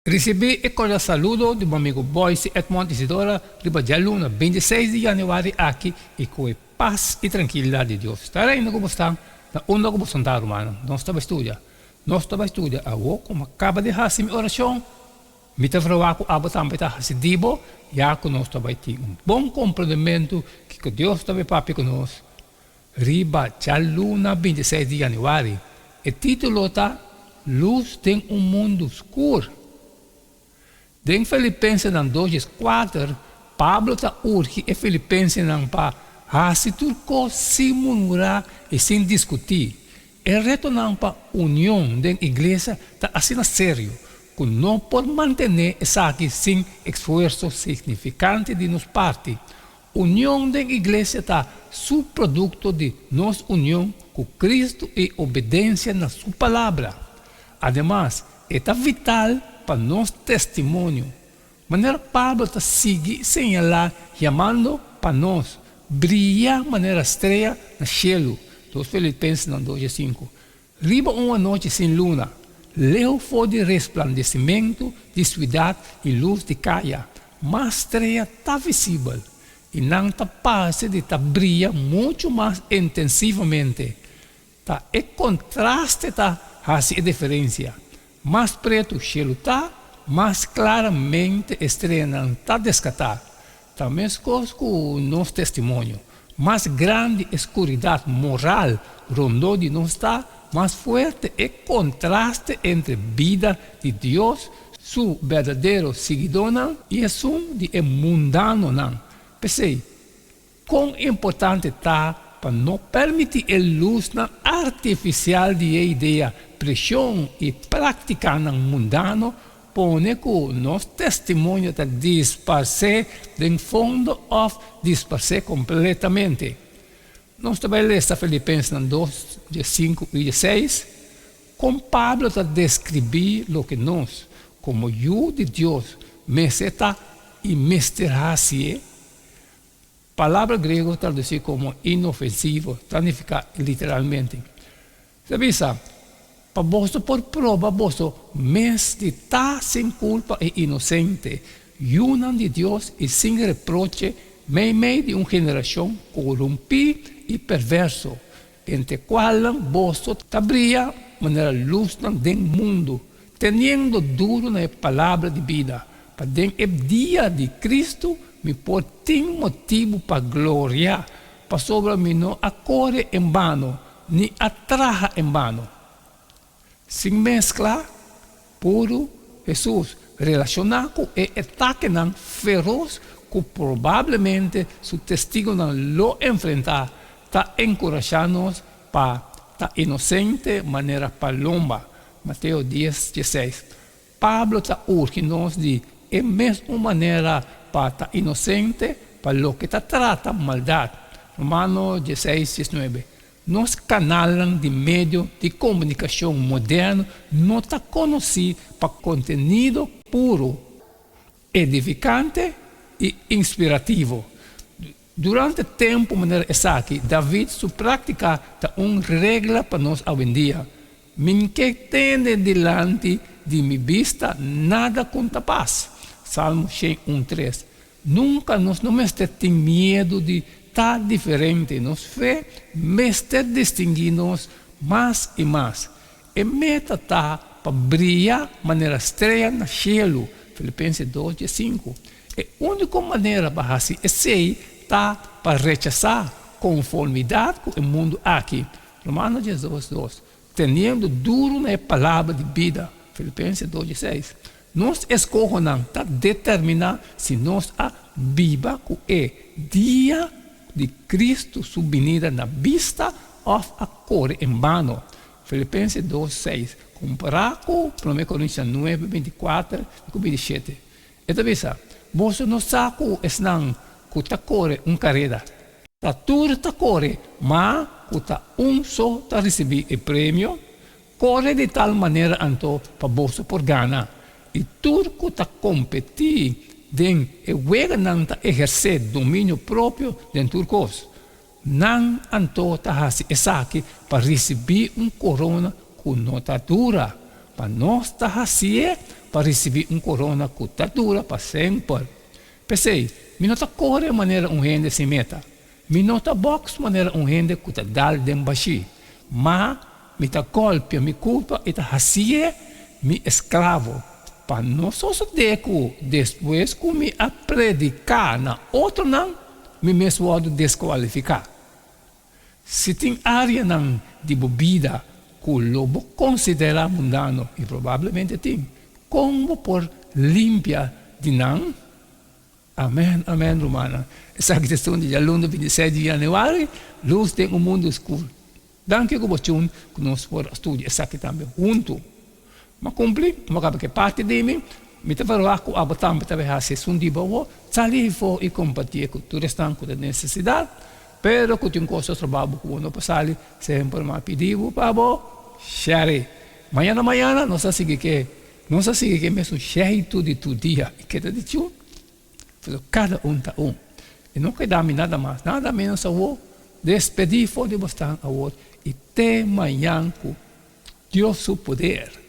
Recebi e cordial saludo do meu amigo Boyce Edmond Isidora, riba de luna, 26 de janeiro aqui, e com a paz e tranquilidade de Deus. Estarei no como está, na onda como está, romano. Nós estamos estudando. Nós estamos estudando. Agora, como acaba de fazer minha oração, me está falando com a também está fazendo, já que nós estamos tendo bom compreendimento que Deus está papi conosco. Riba de luna, 26 de janeiro. O título está Luz tem mundo escuro. Em Filipenses 2:4, Pablo está urge e Filipenses não para se turco sem murmurar e sem discutir. E retornar para a união da igreja está assim sério, que não pode manter isso aqui sem esforço significante de nossa parte. União da igreja está subproduto de nossa união com Cristo e obediência na sua palavra. Además, é vital para nosso testemunho. Maneira Pablo está seguir, señalar, chamando para nós brilhar maneira estrela no cielo. Dos Filipenses 2:5. Riba uma noite sem luna, leu foi de resplandecimento de cidade e luz de caia. Mas estrela está visível e não está passa de estar brilha muito mais intensivamente. Tá, e contraste está faz a diferença. Mais preto o cielo está, mais claramente a estrela não está descatada. Também com o nosso testemunho. Mais grande escuridão moral rondou de nós está, mais forte é contraste entre vida de Deus, seu verdadeiro seguidor, e o de mundano. Pensei, quão importante está para não permitir a luz artificial de ideia, pressão e prática mundano, pone que o nosso testemunho está dispersar em fundo ou dispersar completamente. Nós também lemos Filipenses 2:5 e 6, com Pablo está descrevendo o que nós, como eu de Deus, meseta e misterracie. Palavra grega traduzida como inofensivo, significa literalmente. Sabe isso? Para você por prova, você mesmo de estar sem culpa e inocente, unam de Deus e sem reproche, meio de uma geração corrompida e perverso, entre qual você brilha maneira luz do mundo, tendo duro na palavra de vida, para o dia de Cristo me pode ter motivo para glória, para sobre mim não acorre em vano, nem atraja em vano. Sem mescla, puro Jesus, relacionado com o ataque feroz que provavelmente seu testigo não lo enfrentar, está encorajando-nos para estar inocente maneira palomba. Mateus 10:16. Pablo está urgindo-nos de mesma maneira para estar inocente para o que está trata maldade. Romanos 16:19. Nos canais de meio de comunicação moderno não está conhecido para conteúdo puro, edificante e inspirativo. Durante o tempo, maneira essa aqui, David su prática uma regra para nós hoje em dia. Min que tende delante de minha vista nada conta paz. Salmo 103. Nunca nós não temos medo de estar diferente. Nos fé, mestre distinguir-nos mais e mais. E meta está para brilhar maneira estrela no cielo. Filipenses 2:5. E a única maneira para fazer isso está para rechazar conformidade com o mundo aqui. Romanos 12:2. Tendo duro na palavra de vida. Filipenses 2:6. Nós escolhemos para determinar se nós viva com o dia de Cristo subvenida na vista ou a cor em vano. Filipenses 2:6. Comparar com 1 Coríntios 9:24 e 27. Então, veja, você não sabe que está corre uma carreira. Está tudo está corre, mas está só para receber o prêmio, corre de tal maneira então para você por ganhar. E tudo que está competir dentro e não está exercer domínio próprio dentro do curso. Não então está fazendo isso aqui para receber corona com nota dura, para nós estar assim, para receber corona que está dura para sempre. Pensei, me não está correr maneira gente se meta. Me não está box maneira gente que está dal de baixi. Mas, me está golpe, me culpa, e está assim, me escravo. Para não só deco, depois que me a predicar na outra não, me mesmo pode desqualificar. Se tem área não de bebida que o lobo considera mundano, e provavelmente tem, como por limpia de não? Amém, amém, romana. Essa questão de aluno 27 de janeiro, luz tem um mundo escuro. Danke que você que nós for estudar essa aqui também, junto. Mas cumpri, mas que parte de mim, me tava lá com a botam para ver se sundi bawo, sali for e compartilhar com tu restan com a necessidade, pero que tem coisas trabalho com não passali, sempre me pediu para bo, share. Manhã nós sigue que mesmo jeito de tu dia, e que te digo, cada tá e não quer dar-me nada mais, nada menos a o despedir for de bostar a o e até manhã com Deus o poder.